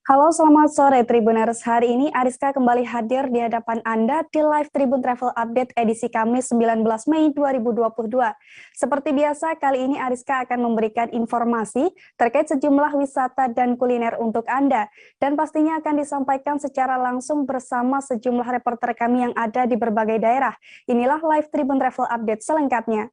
Halo, selamat sore Tribuners. Hari ini Ariska kembali hadir di hadapan Anda di live Tribun Travel Update edisi Kamis 19 Mei 2022. Seperti biasa, kali ini Ariska akan memberikan informasi terkait sejumlah wisata dan kuliner untuk Anda. Dan pastinya akan disampaikan secara langsung bersama sejumlah reporter kami yang ada di berbagai daerah. Inilah live Tribun Travel Update selengkapnya.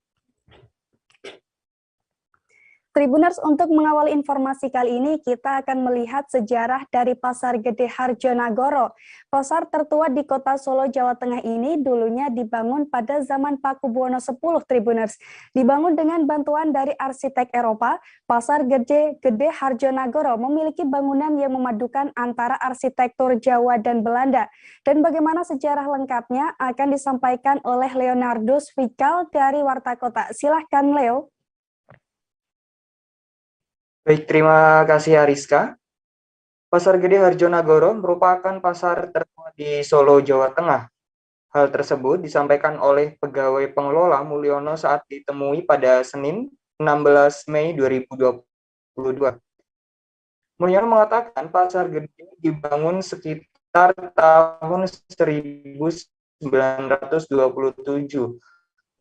Tribuners, untuk mengawali informasi kali ini, kita akan melihat sejarah dari Pasar Gede Harjonagoro. Pasar tertua di kota Solo, Jawa Tengah ini dulunya dibangun pada zaman Pakubuwono X, Tribuners. Dibangun dengan bantuan dari arsitek Eropa, Pasar Gede Harjonagoro memiliki bangunan yang memadukan antara arsitektur Jawa dan Belanda. Dan bagaimana sejarah lengkapnya akan disampaikan oleh Leonardus Vikal dari Warta Kota. Silahkan, Leo. Baik, terima kasih Ariska. Pasar Gede Harjonagoro merupakan pasar tertua di Solo, Jawa Tengah. Hal tersebut disampaikan oleh pegawai pengelola Mulyono saat ditemui pada Senin 16 Mei 2022. Mulyono mengatakan pasar gede dibangun sekitar tahun 1927.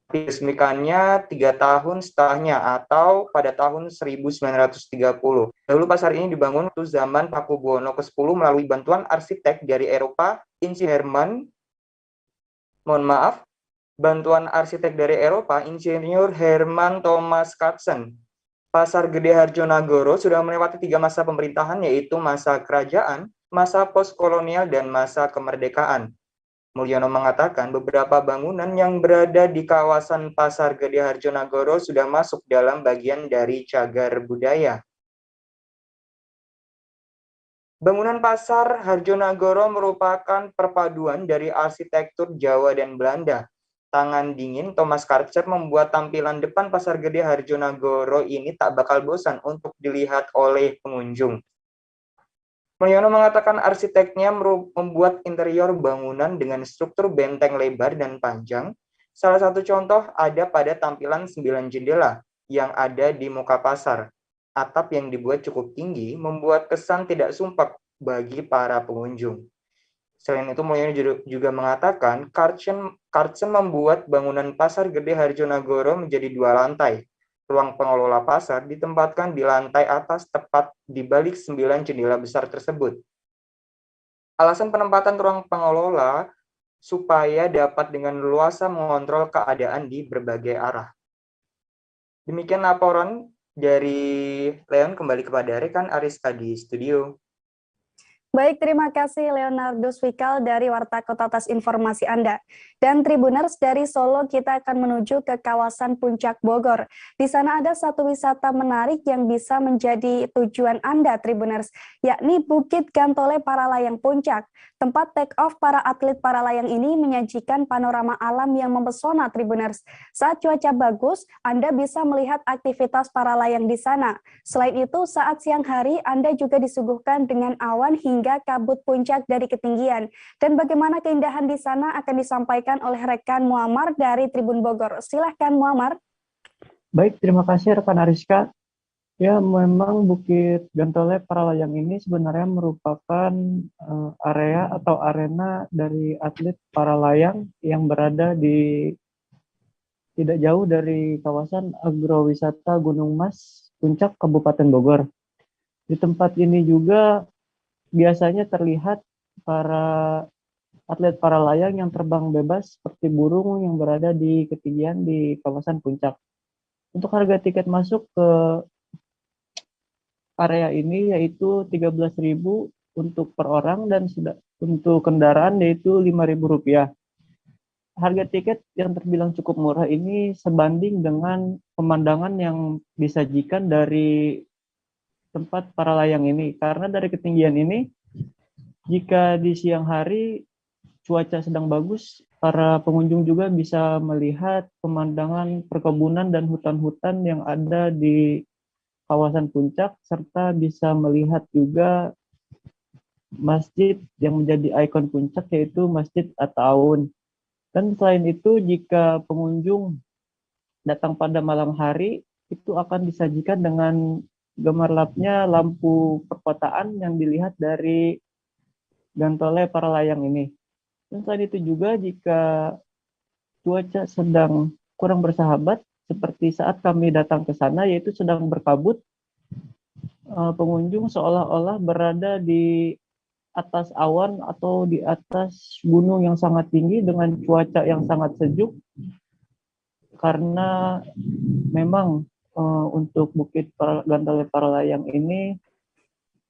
Diresmikannya 3 tahun setelahnya atau pada tahun 1930. Dahulu pasar ini dibangun waktu zaman Pakubuwono ke-10 melalui bantuan arsitek dari Eropa, bantuan arsitek dari Eropa, Insinyur Herman Thomas Katzen. Pasar Gede Harjonagoro sudah melewati 3 masa pemerintahan, yaitu masa kerajaan, masa postkolonial, dan masa kemerdekaan. Mulyono mengatakan beberapa bangunan yang berada di kawasan Pasar Gede Harjonagoro sudah masuk dalam bagian dari cagar budaya. Bangunan Pasar Harjonagoro merupakan perpaduan dari arsitektur Jawa dan Belanda. Tangan dingin Thomas Karcher membuat tampilan depan Pasar Gede Harjonagoro ini tak bakal bosan untuk dilihat oleh pengunjung. Mulyono mengatakan arsiteknya membuat interior bangunan dengan struktur benteng lebar dan panjang. Salah satu contoh ada pada tampilan 9 jendela yang ada di muka pasar. Atap yang dibuat cukup tinggi membuat kesan tidak sumpek bagi para pengunjung. Selain itu, Mulyono juga mengatakan Karchen membuat bangunan Pasar Gede Harjonagoro menjadi 2 lantai. Ruang pengelola pasar ditempatkan di lantai atas tepat di balik 9 jendela besar tersebut. Alasan penempatan ruang pengelola supaya dapat dengan leluasa mengontrol keadaan di berbagai arah. Demikian laporan dari Leon, kembali kepada rekan Ariska di studio. Baik, terima kasih Leonardus Vikal dari Warta Kota atas informasi Anda. Dan Tribuners, dari Solo kita akan menuju ke kawasan Puncak Bogor. Di sana ada satu wisata menarik yang bisa menjadi tujuan Anda, Tribuners, yakni Bukit Gantole Paralayang Puncak. Tempat take off para atlet paralayang ini menyajikan panorama alam yang mempesona, Tribuners. Saat cuaca bagus, Anda bisa melihat aktivitas paralayang di sana. Selain itu, saat siang hari Anda juga disuguhkan dengan awan hingga kabut puncak dari ketinggian. Dan bagaimana keindahan di sana akan disampaikan oleh rekan Muammar dari Tribun Bogor. Silahkan Muammar. Baik, terima kasih rekan Ariska. Ya, memang Bukit Gantole Paralayang ini sebenarnya merupakan area atau arena dari atlet paralayang yang berada di tidak jauh dari kawasan agrowisata Gunung Mas, Puncak, Kabupaten Bogor. Di tempat ini juga biasanya terlihat para atlet paralayang yang terbang bebas seperti burung yang berada di ketinggian di kawasan puncak. Untuk harga tiket masuk ke area ini yaitu 13.000 untuk per orang dan untuk kendaraan yaitu Rp5.000. Harga tiket yang terbilang cukup murah ini sebanding dengan pemandangan yang disajikan dari tempat paralayang ini, karena dari ketinggian ini jika di siang hari cuaca sedang bagus, para pengunjung juga bisa melihat pemandangan perkebunan dan hutan-hutan yang ada di kawasan puncak, serta bisa melihat juga masjid yang menjadi ikon puncak yaitu Masjid At-Taun. Dan selain itu, jika pengunjung datang pada malam hari, itu akan disajikan dengan gemerlapnya lampu perkotaan yang dilihat dari gantole para layang ini. Dan selain itu juga jika cuaca sedang kurang bersahabat, seperti saat kami datang ke sana yaitu sedang berkabut, pengunjung seolah-olah berada di atas awan atau di atas gunung yang sangat tinggi dengan cuaca yang sangat sejuk, karena memang untuk Bukit Gantole Paralayang ini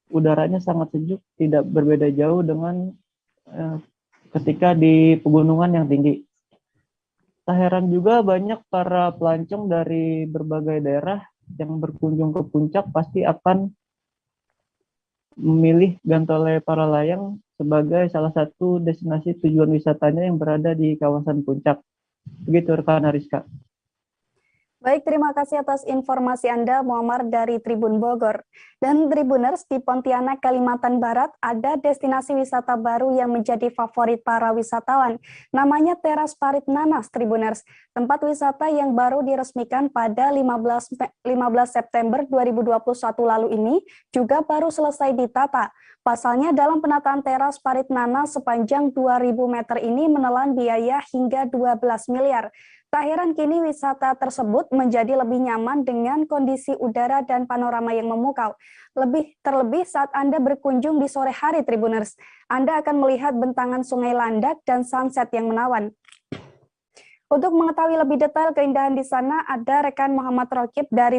udaranya sangat sejuk, tidak berbeda jauh dengan ketika di pegunungan yang tinggi. Tak heran juga banyak para pelancong dari berbagai daerah yang berkunjung ke puncak pasti akan memilih Gantole Paralayang sebagai salah satu destinasi tujuan wisatanya yang berada di kawasan puncak. Begitu rekan Ariska. Baik, terima kasih atas informasi Anda, Muammar dari Tribun Bogor. Dan Tribuners, di Pontianak, Kalimantan Barat, ada destinasi wisata baru yang menjadi favorit para wisatawan. Namanya Teras Parit Nanas, Tribuners. Tempat wisata yang baru diresmikan pada 15 September 2021 lalu ini juga baru selesai ditata. Pasalnya dalam penataan Teras Parit Nanas sepanjang 2.000 meter ini menelan biaya hingga 12 miliar. Tak heran kini wisata tersebut menjadi lebih nyaman dengan kondisi udara dan panorama yang memukau. Terlebih saat Anda berkunjung di sore hari, Tribuners, Anda akan melihat bentangan Sungai Landak dan sunset yang menawan. Untuk mengetahui lebih detail keindahan di sana, ada rekan Muhammad Rokib dari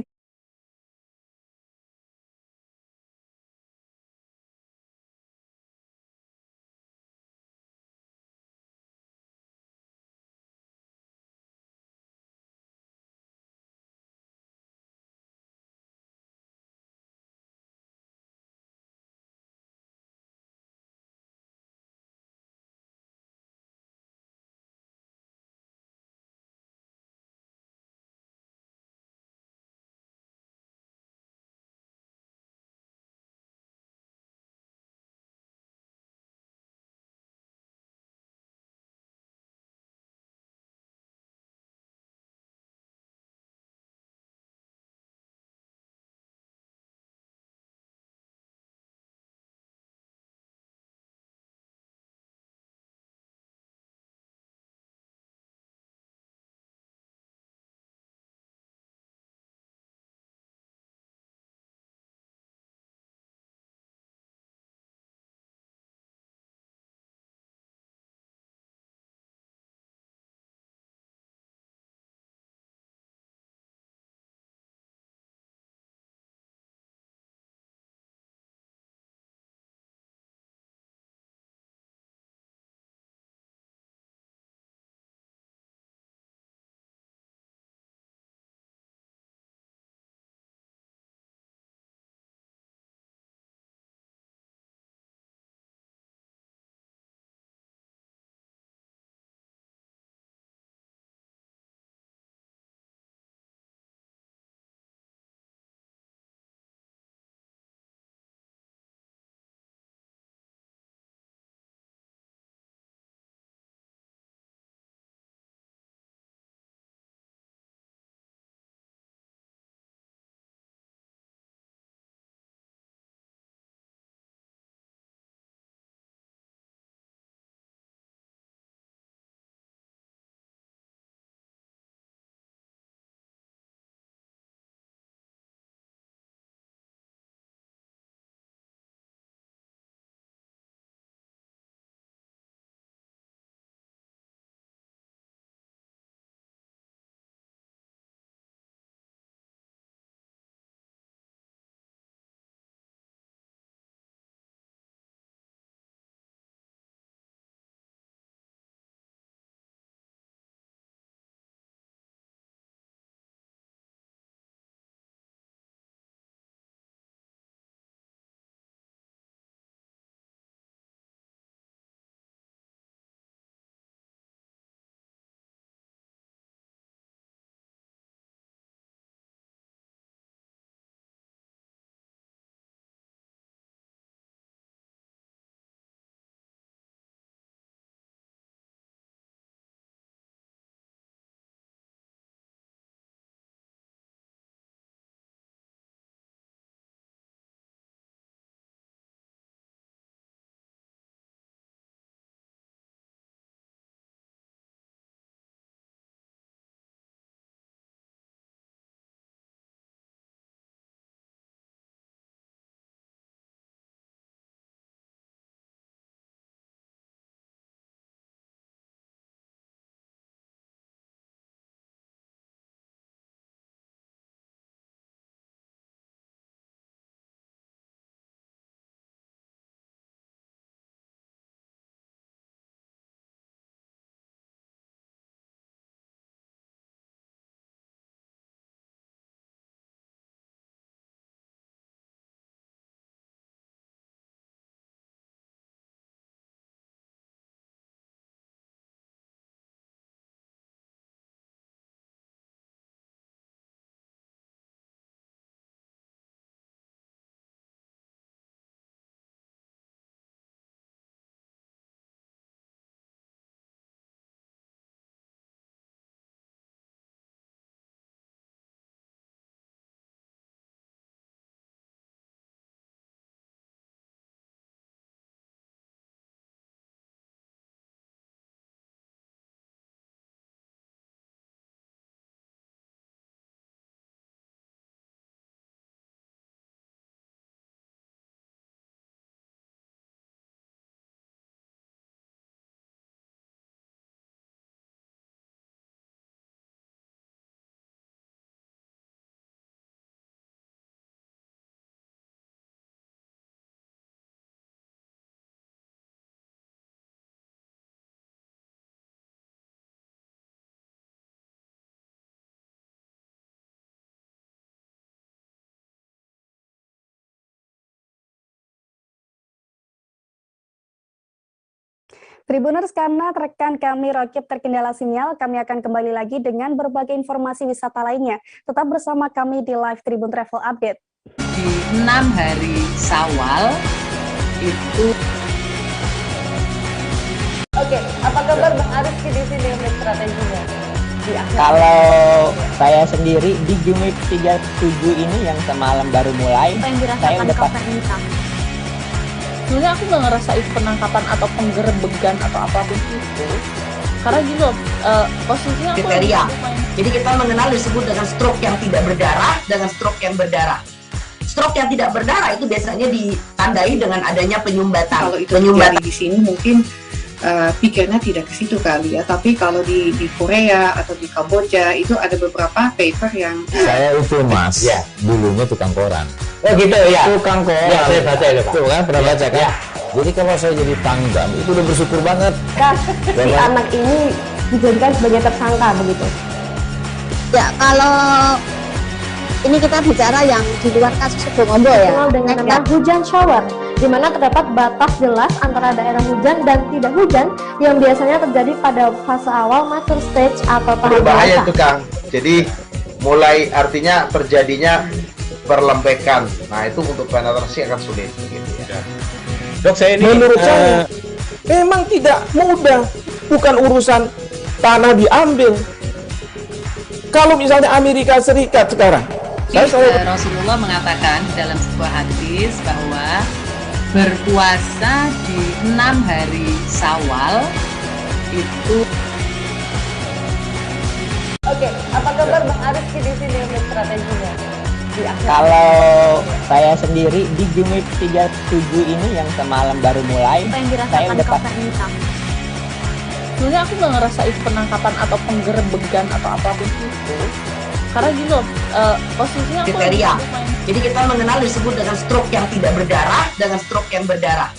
Tribuners, karena rekan kami Rokib terkendala sinyal, kami akan kembali lagi dengan berbagai informasi wisata lainnya. Tetap bersama kami di Live Tribun Travel Update. Di 6 hari Syawal itu. Oke, apa kabar Bang Arif di sini untuk strateginya? Kalau saya sendiri di Jumit 37 ini yang semalam baru mulai, Apa yang saya dirasakan udah Kak Fernita? Sebenarnya aku nggak ngerasain penangkapan atau penggerebegan atau apapun itu, karena gini loh, posisinya aku Kriteria. lagi main. Jadi kita mengenal disebut dengan stroke yang tidak berdarah dengan stroke yang berdarah. Stroke yang tidak berdarah itu biasanya ditandai dengan adanya penyumbatan. Kalau itu terjadi di sini mungkin pikirnya tidak ke situ kali ya, tapi kalau di Korea atau di Kamboja itu ada beberapa paper yang saya itu mas, dulunya tukang koran. Oh gitu ya. Tukang koran. Ya, saya baca itu Pak. Tuh kan pernah baca kan? Ya. Jadi kalau saya jadi tanggam itu udah bersyukur banget. Si anak ini dijadikan sebagai tersangka begitu. Ya, kalau ini kita bicara yang di luar kasus Bongombo ya. Dikenal dengan nama hujan shower, di mana terdapat batas jelas antara daerah hujan dan tidak hujan yang biasanya terjadi pada fase awal mature stage atau tahap berbahaya dewasa. itu Kang. Jadi mulai artinya terjadinya perlembekan. Nah itu untuk penetrasi akan sulit. Gitu ya. Dok, saya ini Menurut saya memang tidak mudah, bukan urusan tanah diambil. Kalau misalnya Amerika Serikat sekarang, Rasulullah mengatakan dalam sebuah hadis bahwa berpuasa di 6 hari Syawal itu. Oke, apa kabar Bang Arif di sini untuk strateginya? Kalau saya sendiri di Jumit 37 ini yang semalam baru mulai, Apa yang saya dirasakan udah Kak Fernita? Sebenarnya aku nggak ngerasain penangkapan atau penggerebegan atau apapun itu, karena gini loh, posisinya aku Kriteria. lagi main. Jadi kita mengenal disebut dengan stroke yang tidak berdarah dengan stroke yang berdarah.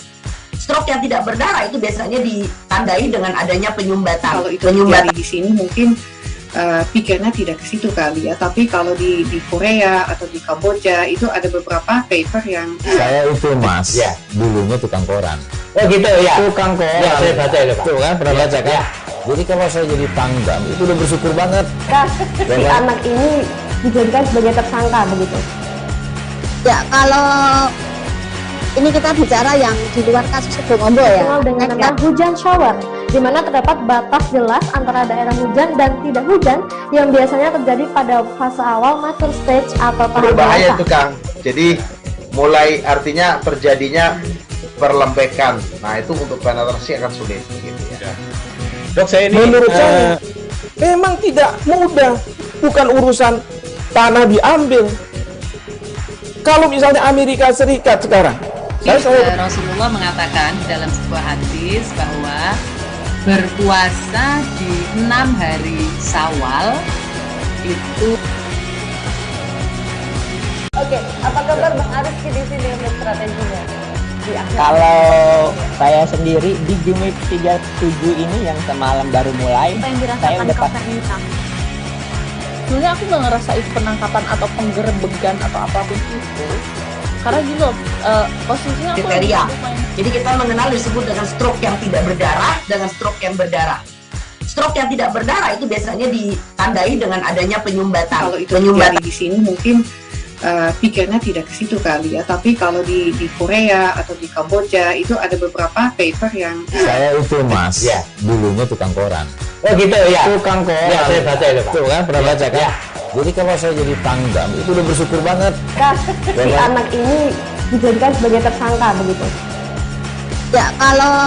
Stroke yang tidak berdarah itu biasanya ditandai dengan adanya penyumbatan. kalau itu terjadi di sini mungkin pikirnya tidak ke situ kali ya, tapi kalau di Korea atau di Kamboja itu ada beberapa paper yang Saya itu mas, dulunya tukang koran. Oh gitu ya. Tukang koran. Ya, saya baca itu Pak. Tuh kan pernah baca kan? Ya. Jadi kalau saya jadi tanggam itu udah bersyukur banget. Si anak ini dijadikan sebagai tersangka begitu. Ya, kalau ini kita bicara yang di luar kasus Bongombo ya. Dikenal dengan nama hujan shower, di mana terdapat batas jelas antara daerah hujan dan tidak hujan yang biasanya terjadi pada fase awal mature stage atau tahap Berbahaya dewasa. itu Kang. Jadi mulai artinya terjadinya perlembekan. Nah itu untuk penetrasi akan sulit. Gitu ya. Dok, saya ini menurut saya memang tidak mudah, bukan urusan tanah diambil. Kalau misalnya Amerika Serikat sekarang, Rasulullah mengatakan dalam sebuah hadis bahwa berpuasa di 6 hari Syawal itu. Oke, apa kabar Bang Arif di sini untuk strateginya? Kalau saya sendiri di Jumit 37 ini yang semalam baru mulai, Apa yang saya dirasakan udah Kak Fernita? Sebenarnya aku nggak ngerasain penangkapan atau penggerebegan atau apapun itu, karena gini loh, posisinya aku lagi Kriteria. main. Jadi kita mengenal disebut dengan stroke yang tidak berdarah dengan stroke yang berdarah. Stroke yang tidak berdarah itu biasanya ditandai dengan adanya penyumbatan. kalau itu terjadi di sini mungkin pikirnya tidak ke situ kali ya, tapi kalau di Korea atau di Kamboja itu ada beberapa paper yang Saya itu mas, dulunya tukang koran. Oh gitu ya. Tukang koran. Ya, saya baca itu Pak. Tuh kan pernah baca kan? Ya. Jadi kalau saya jadi tanggam itu udah bersyukur banget. Si anak ini dijadikan sebagai tersangka begitu. Ya, kalau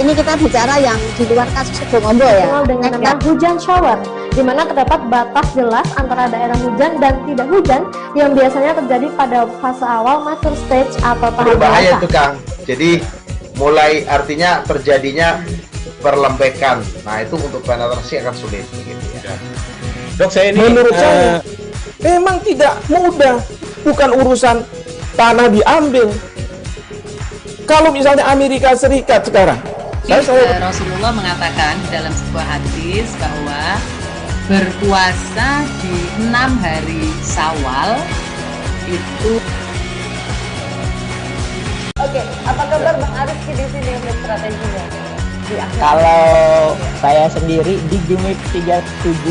ini kita bicara yang di luar kasus Bongombo ya. Dikenal dengan nama hujan shower, di mana terdapat batas jelas antara daerah hujan dan tidak hujan yang biasanya terjadi pada fase awal mature stage atau tahap Berbahaya dewasa. itu Kang. Jadi mulai artinya terjadinya perlembekan. Nah itu untuk penetrasi akan sulit. Gitu ya. Dok, saya ini menurut saya memang tidak mudah, bukan urusan tanah diambil. Kalau misalnya Amerika Serikat sekarang, Rasulullah mengatakan dalam sebuah hadis bahwa berpuasa di 6 hari Syawal itu. Oke, apa kabar Bang Arif di sini untuk strateginya? di akhir? Kalau saya sendiri di Jumip 37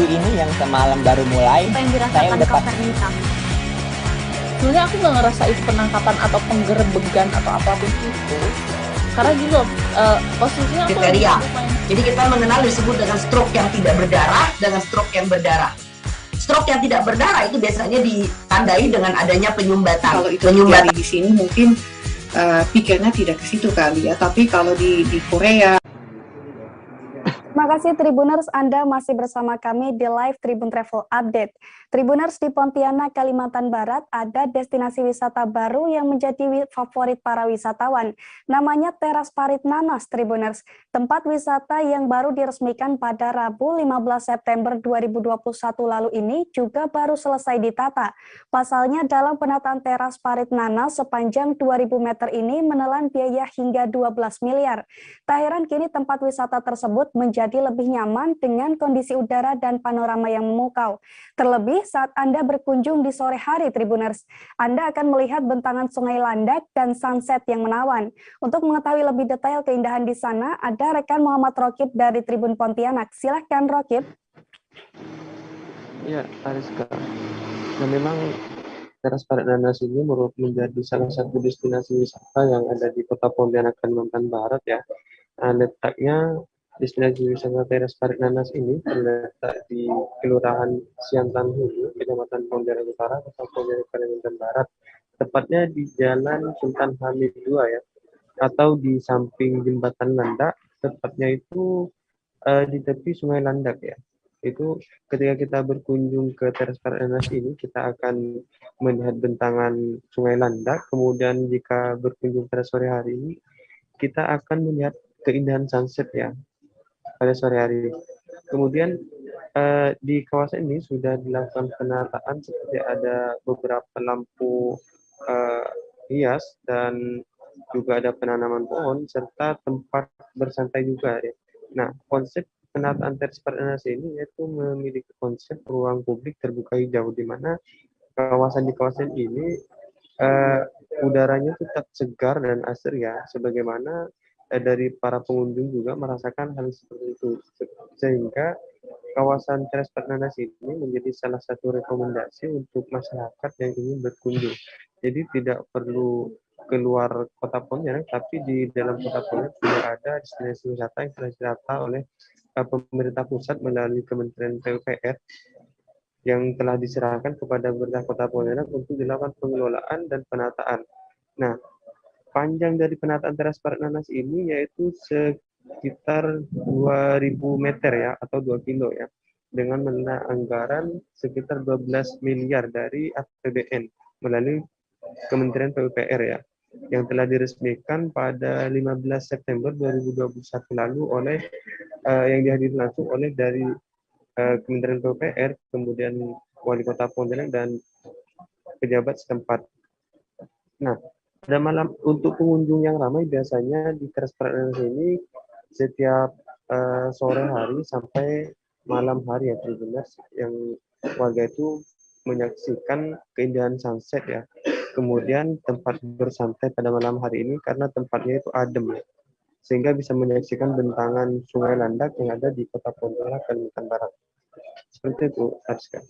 ini yang semalam baru mulai, Apa yang saya dirasakan udah Kak Fernita? Sebenarnya aku nggak ngerasain penangkapan atau penggerebegan atau apapun itu, karena gini loh, posisinya aku lagi Kriteria. sibuk main. Jadi kita mengenal disebut dengan stroke yang tidak berdarah dengan stroke yang berdarah. Stroke yang tidak berdarah itu biasanya ditandai dengan adanya penyumbatan. Kalau itu terjadi di sini mungkin pikirnya tidak ke situ kali ya, tapi kalau di Korea. Terima kasih Tribuners, Anda masih bersama kami di live Tribun Travel Update. Tribuners, di Pontianak, Kalimantan Barat ada destinasi wisata baru yang menjadi favorit para wisatawan. Namanya Teras Parit Nanas, Tribuners. Tempat wisata yang baru diresmikan pada Rabu 15 September 2021 lalu ini juga baru selesai ditata. Pasalnya dalam penataan Teras Parit Nanas sepanjang 2000 meter ini menelan biaya hingga 12 miliar. Tak heran kini tempat wisata tersebut menjadi lebih nyaman dengan kondisi udara dan panorama yang memukau. Terlebih saat Anda berkunjung di sore hari, Tribuners, Anda akan melihat bentangan Sungai Landak dan sunset yang menawan. Untuk mengetahui lebih detail keindahan di sana, ada rekan Muhammad Rokib dari Tribun Pontianak. Silahkan, Rokib. Ya, Ariska. Nah, memang Teras Parit Nanas ini menjadi salah satu destinasi wisata yang ada di Kota Pontianak, Kalimantan Barat ya. Nah, letaknya destinasi wisata Teras Parit Nanas ini terletak di Kelurahan Siantan Hulu, Kecamatan Pontianak Utara, Kota Pontianak, Kalimantan Barat. Tepatnya di Jalan Sultan Hamid II ya, atau di samping Jembatan Landak, tepatnya itu di tepi Sungai Landak ya. Itu ketika kita berkunjung ke Teras Parit Nanas ini, kita akan melihat bentangan Sungai Landak. Kemudian jika berkunjung pada sore hari ini, kita akan melihat keindahan sunset ya pada sore hari. Kemudian di kawasan ini sudah dilakukan penataan seperti ada beberapa lampu hias dan juga ada penanaman pohon serta tempat bersantai juga ya. Nah, konsep penataan Teras Parit Nanas ini yaitu memiliki konsep ruang publik terbuka hijau, di mana di kawasan ini udaranya tetap segar dan asri ya, sebagaimana dari para pengunjung juga merasakan hal seperti itu, sehingga kawasan Teras Parit Nanas ini menjadi salah satu rekomendasi untuk masyarakat yang ingin berkunjung. Jadi tidak perlu keluar Kota Pontianak, tapi di dalam Kota Pontianak sudah ada destinasi wisata yang telah ditata oleh pemerintah pusat melalui Kementerian PUPR yang telah diserahkan kepada pemerintah Kota Pontianak untuk dilakukan pengelolaan dan penataan. Nah, panjang dari penataan Teras Parit Nanas ini yaitu sekitar 2000 meter ya, atau 2 kilo ya, dengan menelan anggaran sekitar 12 miliar dari APBN melalui Kementerian PUPR ya, yang telah diresmikan pada 15 September 2021 lalu oleh yang dihadiri langsung oleh dari Kementerian PUPR, kemudian Wali Kota Pontianak dan pejabat setempat. Nah, pada malam untuk pengunjung yang ramai biasanya di Teras Parit Nanas ini setiap sore hari sampai malam hari ya, Tribuners, yang warga itu menyaksikan keindahan sunset ya. Kemudian tempat bersantai pada malam hari ini karena tempatnya itu adem ya, sehingga bisa menyaksikan bentangan Sungai Landak yang ada di Kota Pontianak, Kalimantan Barat. Seperti itu, Ariska.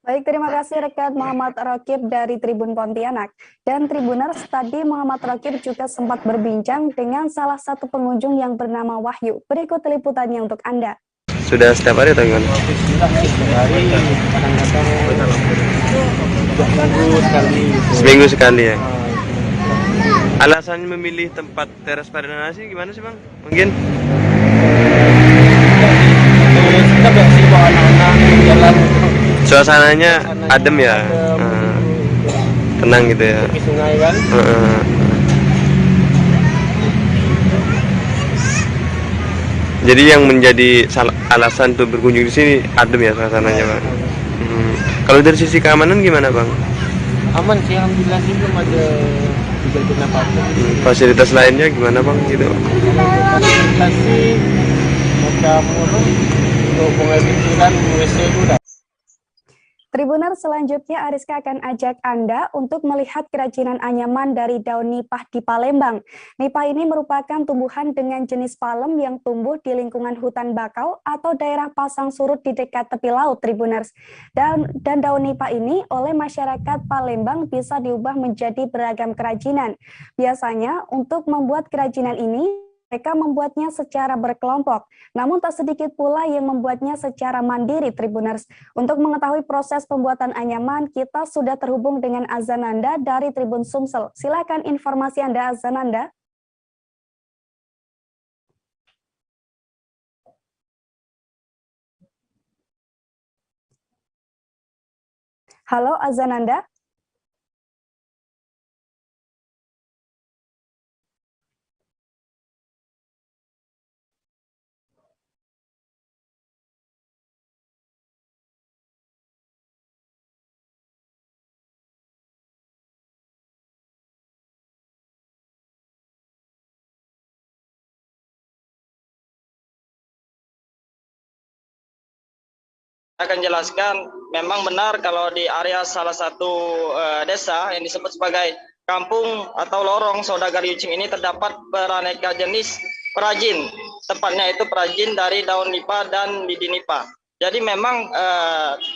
Baik, terima kasih rekan Muhammad Rokib dari Tribun Pontianak. Dan Tribuners, tadi Muhammad Rokib juga sempat berbincang dengan salah satu pengunjung yang bernama Wahyu. Berikut liputannya untuk Anda. Sudah setiap hari atau gimana? Seminggu sekali ya. Alasannya memilih tempat Teras Parit Nanas ini gimana sih Bang? Mungkin? Kita biasa bawa anak-anak jalan. Suasananya adem ya, tenang gitu ya. Di sungai kan. Jadi yang menjadi alasan untuk berkunjung di sini adem ya suasananya Bang. Kalau dari sisi keamanan gimana Bang? Aman sih, alhamdulillah sih, belum ada kejadian apa-apa. Fasilitas lainnya gimana Bang gitu? Fasilitas sih macam apa? Untuk pengair pikiran, WC itu udah. Tribuners, selanjutnya Ariska akan ajak Anda untuk melihat kerajinan anyaman dari daun nipah di Palembang. Nipah ini merupakan tumbuhan dengan jenis palem yang tumbuh di lingkungan hutan bakau atau daerah pasang surut di dekat tepi laut, Tribuners. Dan daun nipah ini oleh masyarakat Palembang bisa diubah menjadi beragam kerajinan. Biasanya untuk membuat kerajinan ini, mereka membuatnya secara berkelompok, namun tak sedikit pula yang membuatnya secara mandiri, Tribuners. Untuk mengetahui proses pembuatan anyaman, kita sudah terhubung dengan Azananda dari Tribun Sumsel. Silakan informasi Anda, Azananda. Halo, Azananda. Akan jelaskan, memang benar kalau di area salah satu desa yang disebut sebagai kampung atau lorong Saudagar Yucing ini terdapat beraneka jenis perajin, tepatnya itu perajin dari daun nipah dan lidi nipah. Jadi memang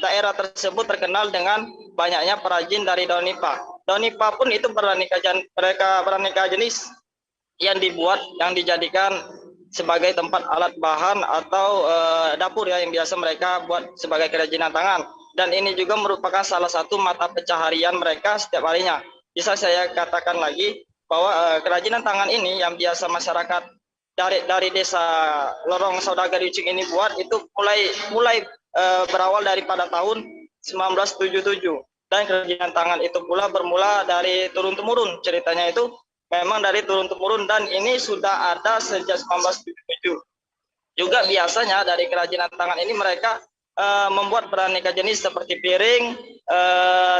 daerah tersebut terkenal dengan banyaknya perajin dari daun nipah. Daun nipah pun itu beraneka jenis yang dibuat, yang dijadikan sebagai tempat alat bahan atau dapur ya, yang biasa mereka buat sebagai kerajinan tangan. Dan ini juga merupakan salah satu mata pencaharian mereka setiap harinya. Bisa saya katakan lagi bahwa kerajinan tangan ini yang biasa masyarakat dari desa lorong Saudagar Yucing ini buat itu mulai berawal daripada tahun 1977. Dan kerajinan tangan itu pula bermula dari turun-temurun. Ceritanya itu memang dari turun-temurun dan ini sudah ada sejak 1977. Juga biasanya dari kerajinan tangan ini mereka membuat beraneka jenis seperti piring,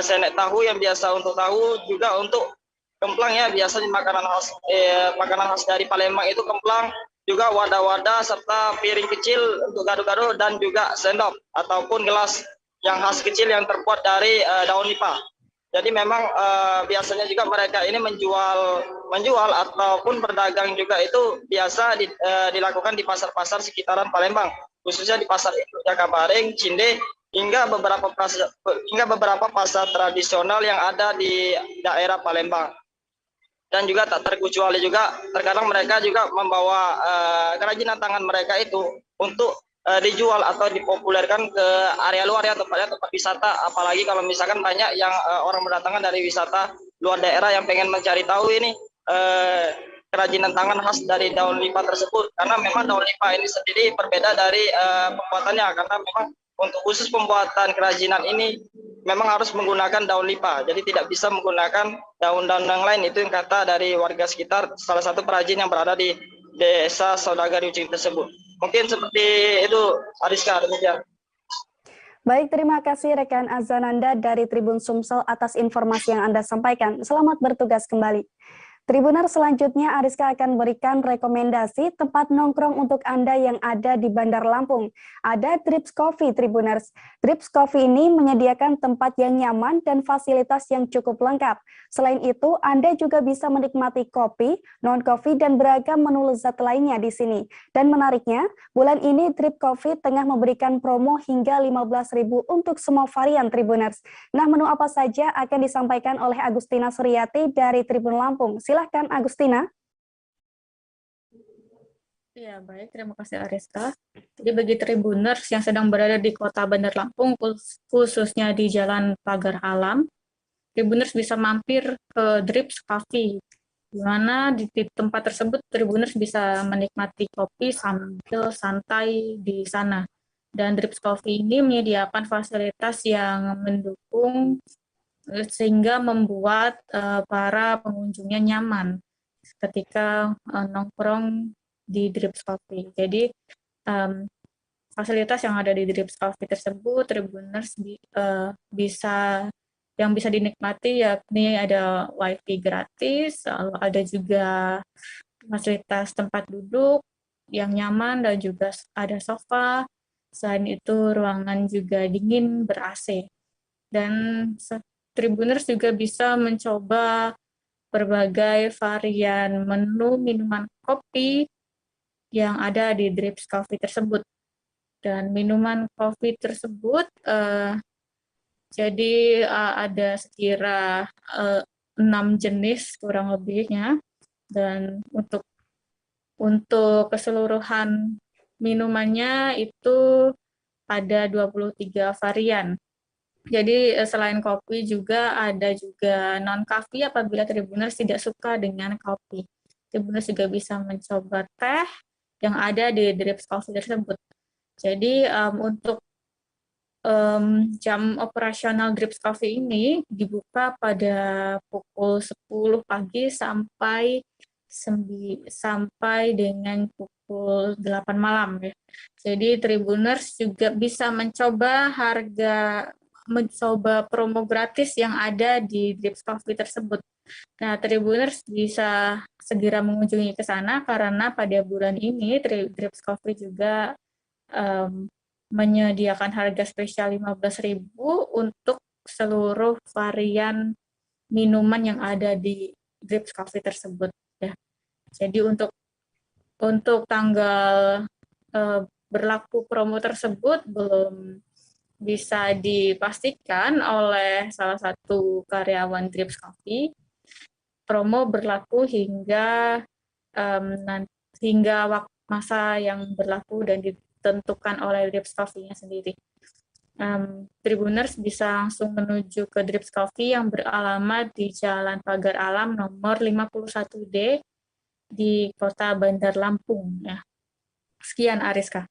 senek tahu yang biasa untuk tahu, juga untuk kemplang ya, biasanya makanan khas dari Palembang itu kemplang, juga wadah-wadah serta piring kecil untuk gado-gado dan juga sendok ataupun gelas yang khas kecil yang terbuat dari daun nipah. Jadi memang biasanya juga mereka ini menjual ataupun berdagang juga itu biasa dilakukan di pasar-pasar sekitaran Palembang, khususnya di pasar Jakabareng, Cinde, hingga beberapa pasar tradisional yang ada di daerah Palembang. Dan juga tak terkecuali juga terkadang mereka juga membawa kerajinan tangan mereka itu untuk dijual atau dipopulerkan ke area luar ya, tempatnya tempat wisata, apalagi kalau misalkan banyak yang orang berdatangan dari wisata luar daerah yang pengen mencari tahu ini kerajinan tangan khas dari daun nipah tersebut, karena memang daun nipah ini sendiri berbeda dari pembuatannya, karena memang untuk khusus pembuatan kerajinan ini memang harus menggunakan daun nipah, jadi tidak bisa menggunakan daun-daun yang lain. Itu yang kata dari warga sekitar, salah satu perajin yang berada di desa Saudagar Yucing tersebut. Mungkin seperti itu, Ariska, demikian. Baik, terima kasih rekan Azananda dari Tribun Sumsel atas informasi yang Anda sampaikan. Selamat bertugas kembali. Tribuners, selanjutnya Ariska akan berikan rekomendasi tempat nongkrong untuk Anda yang ada di Bandar Lampung. Ada Trips Coffee, Tribuners. Trips Coffee ini menyediakan tempat yang nyaman dan fasilitas yang cukup lengkap. Selain itu, Anda juga bisa menikmati kopi, non-kopi, dan beragam menu lezat lainnya di sini. Dan menariknya, bulan ini Trips Coffee tengah memberikan promo hingga 15.000 untuk semua varian, Tribuners. Nah, menu apa saja akan disampaikan oleh Agustina Suryati dari Tribun Lampung. Silahkan, Agustina. Ya, baik. Terima kasih, Ariska. Jadi bagi Tribuners yang sedang berada di kota Bandar Lampung, khususnya di Jalan Pagar Alam, Tribuners bisa mampir ke Drips Coffee, di mana di tempat tersebut Tribuners bisa menikmati kopi sambil santai di sana. Dan Drips Coffee ini menyediakan fasilitas yang mendukung sehingga membuat para pengunjungnya nyaman ketika nongkrong di Drips Coffee. Jadi fasilitas yang ada di Drips Coffee tersebut Tribuners bisa dinikmati, yakni ada wifi gratis, lalu ada juga fasilitas tempat duduk yang nyaman dan juga ada sofa. Selain itu ruangan juga dingin ber-AC. Dan Tribuners juga bisa mencoba berbagai varian menu minuman kopi yang ada di Drips Coffee tersebut. Dan minuman kopi tersebut jadi ada sekira 6 jenis kurang lebihnya, dan untuk keseluruhan minumannya itu ada 23 varian. Jadi selain kopi juga ada juga non-coffee apabila Tribuners tidak suka dengan kopi. Tribuners juga bisa mencoba teh yang ada di Drips Coffee tersebut. Jadi untuk jam operasional Drips Coffee ini dibuka pada pukul 10 pagi sampai dengan pukul 8 malam ya. Jadi Tribuners juga bisa mencoba promo gratis yang ada di Drips Coffee tersebut. Nah, Tribuners bisa segera mengunjungi ke sana karena pada bulan ini Drips Coffee juga menyediakan harga spesial 15.000 untuk seluruh varian minuman yang ada di Drips Coffee tersebut ya. Jadi untuk tanggal berlaku promo tersebut belum bisa dipastikan oleh salah satu karyawan Drips Coffee. Promo berlaku hingga masa yang berlaku dan ditentukan oleh Drips Coffee-nya sendiri. Tribuners bisa langsung menuju ke Drips Coffee yang beralamat di Jalan Pagar Alam nomor 51D di Kota Bandar Lampung ya. Sekian Ariska.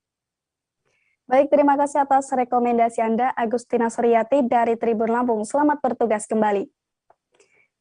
Baik, terima kasih atas rekomendasi Anda, Agustina Suryati dari Tribun Lampung. Selamat bertugas kembali.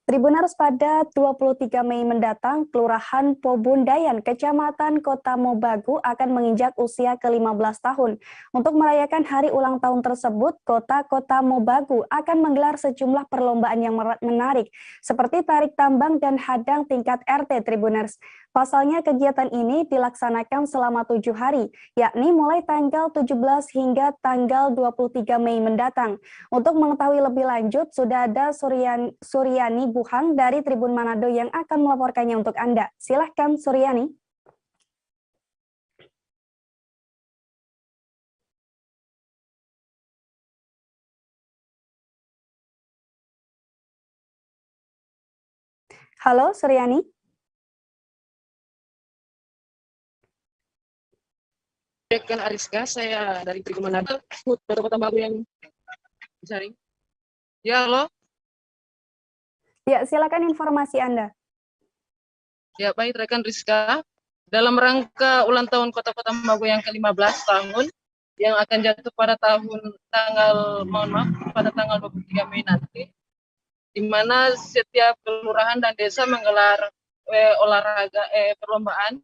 Tribuners, pada 23 Mei mendatang, Kelurahan Pobundayan, Kecamatan Kota Mobagu akan menginjak usia ke-15 tahun. Untuk merayakan hari ulang tahun tersebut, Kota Mobagu akan menggelar sejumlah perlombaan yang menarik, seperti tarik tambang dan hadang tingkat RT Tribuners. Pasalnya kegiatan ini dilaksanakan selama 7 hari, yakni mulai tanggal 17 hingga tanggal 23 Mei mendatang. Untuk mengetahui lebih lanjut, sudah ada Suryani Buhang dari Tribun Manado yang akan melaporkannya untuk Anda. Silahkan Suryani. Halo Suryani. Rekan Ariska, saya dari Tribun Manado, Kota Baru yang Jaring. Ya, halo. Ya, silakan informasi Anda. Ya, baik rekan Rizka. Dalam rangka ulang tahun Kota Mago yang ke-15 tahun yang akan jatuh pada tanggal 23 Mei nanti, di mana setiap kelurahan dan desa menggelar perlombaan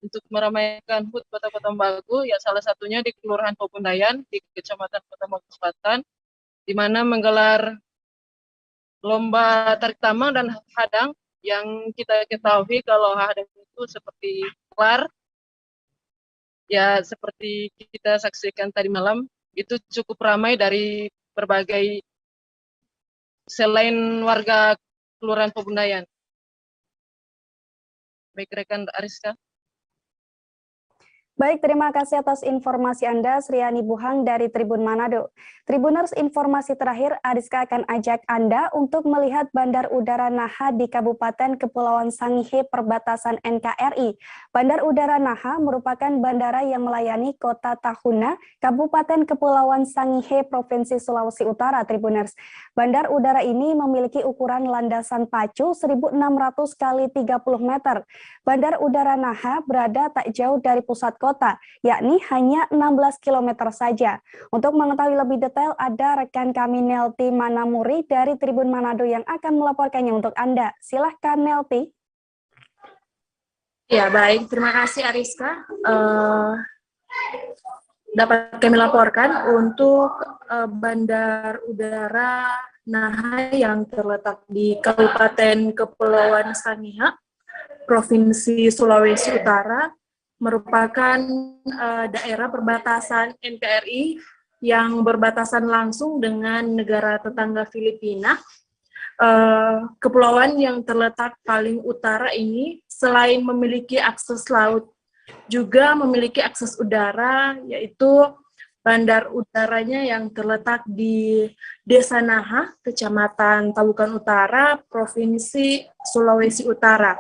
untuk meramaikan HUT Kota Mago, ya salah satunya di Kelurahan Pobundayan di Kecamatan Kota Mago Selatan, di mana menggelar lomba tarik tambang dan hadang yang kita ketahui kalau hadang itu seperti kelar, ya seperti kita saksikan tadi malam, itu cukup ramai dari berbagai selain warga Kelurahan Pobundayan. Baik rekan Ariska. Baik, terima kasih atas informasi Anda, Suryani Buhang dari Tribun Manado. Tribuners, informasi terakhir, Ariska akan ajak Anda untuk melihat Bandar Udara Naha di Kabupaten Kepulauan Sangihe perbatasan NKRI. Bandar Udara Naha merupakan bandara yang melayani Kota Tahuna, Kabupaten Kepulauan Sangihe, Provinsi Sulawesi Utara, Tribuners. Bandar udara ini memiliki ukuran landasan pacu 1.600 x 30 meter. Bandar Udara Naha berada tak jauh dari pusat kota, yakni hanya 16 km saja. Untuk mengetahui lebih detail, ada rekan kami Nelti Manamuri dari Tribun Manado yang akan melaporkannya untuk Anda. Silahkan Nelti. Ya baik, terima kasih Ariska. Dapat kami laporkan untuk Bandar Udara Naha yang terletak di Kabupaten Kepulauan Sangihe, Provinsi Sulawesi Utara, merupakan daerah perbatasan NKRI yang berbatasan langsung dengan negara tetangga Filipina. Kepulauan yang terletak paling utara ini selain memiliki akses laut, juga memiliki akses udara, yaitu bandar udaranya yang terletak di Desa Naha, Kecamatan Tabukan Utara, Provinsi Sulawesi Utara,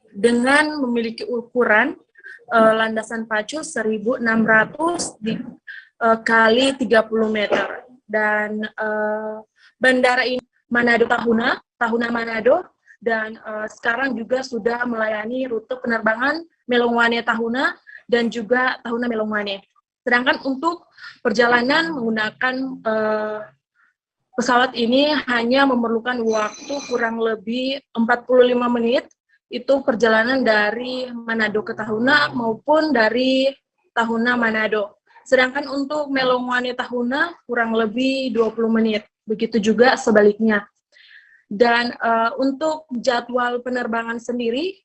dengan memiliki ukuran landasan pacu 1.600 kali 30 meter. Dan bandara ini Manado Tahuna Manado, dan sekarang juga sudah melayani rute penerbangan Melongwane Tahuna dan juga Tahuna Melongwane. Sedangkan untuk perjalanan menggunakan pesawat ini hanya memerlukan waktu kurang lebih 45 menit, itu perjalanan dari Manado ke Tahuna maupun dari Tahuna Manado. Sedangkan untuk Melongwane Tahuna kurang lebih 20 menit. Begitu juga sebaliknya. Dan untuk jadwal penerbangan sendiri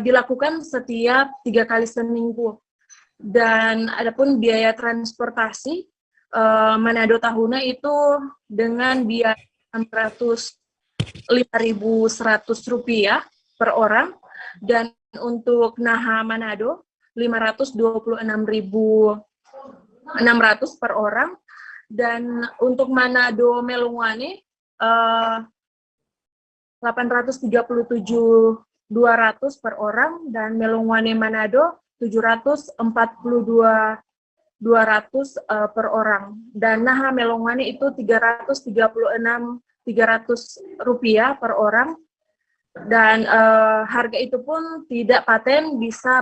dilakukan setiap 3 kali seminggu. Dan adapun biaya transportasi Manado Tahuna itu dengan biaya Rp5.100 per orang, dan untuk Naha Manado 526.600 per orang. Dan untuk Manado Melongwane 837.200 per orang, dan Melongwane Manado 742.200 per orang. Dan Naha Melongwane itu Rp336.300 per orang. Dan harga itu pun tidak paten, bisa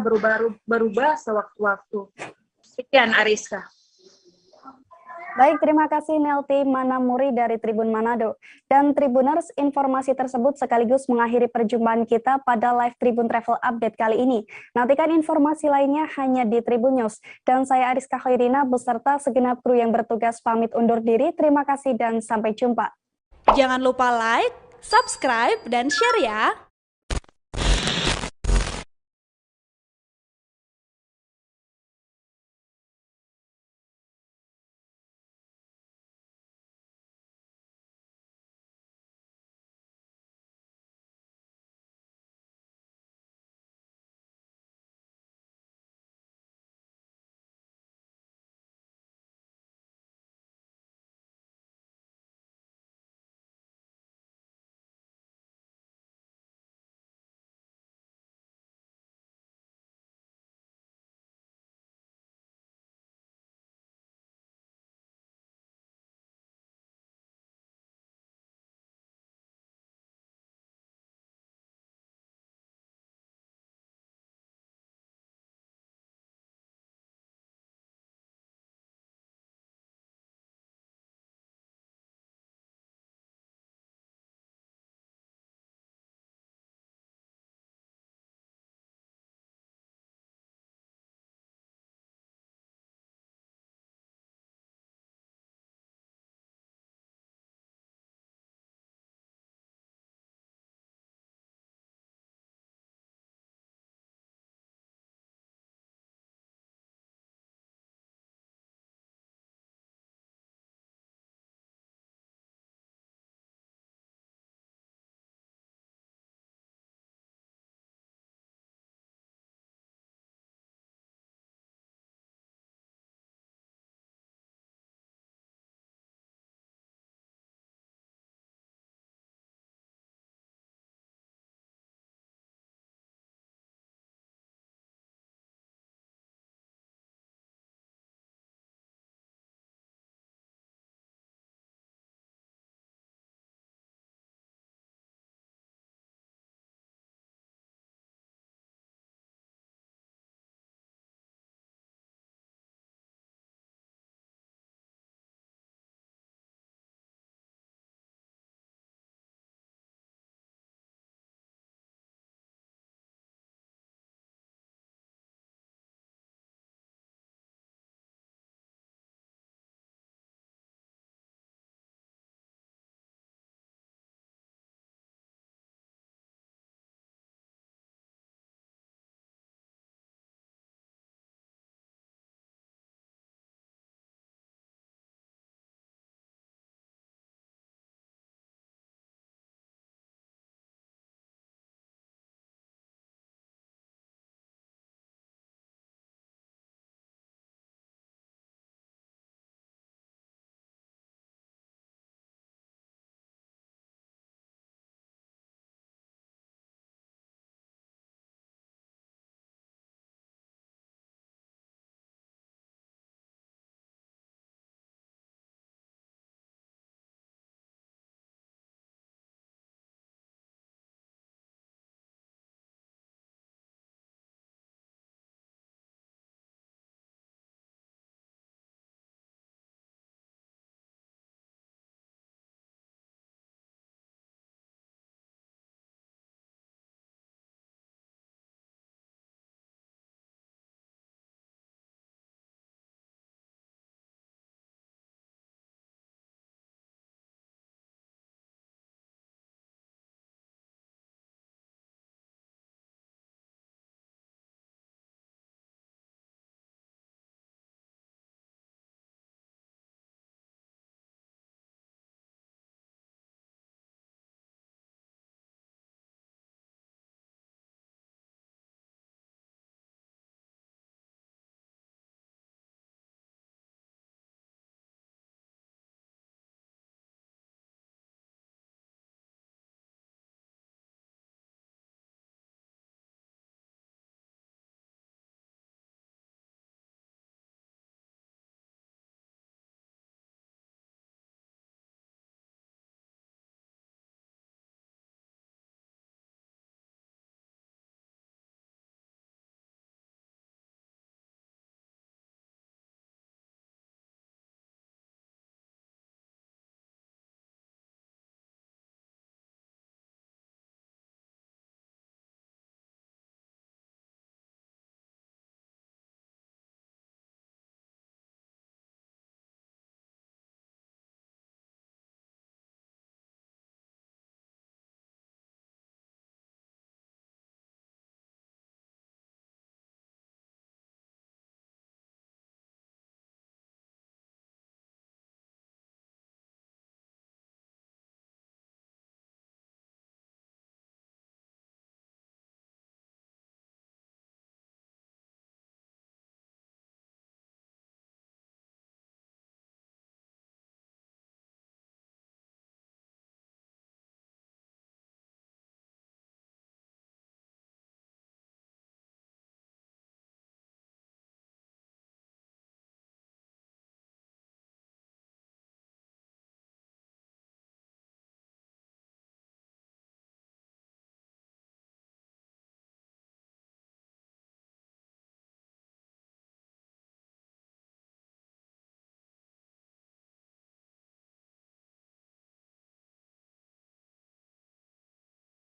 berubah sewaktu-waktu. Sekian, Ariska. Baik, terima kasih Nelti Manamuri dari Tribun Manado. Dan Tribuners, informasi tersebut sekaligus mengakhiri perjumpaan kita pada live Tribun Travel Update kali ini. Nantikan informasi lainnya hanya di Tribun News. Dan saya Ariska Khairina beserta segenap kru yang bertugas pamit undur diri. Terima kasih dan sampai jumpa. Jangan lupa like, subscribe, dan share ya!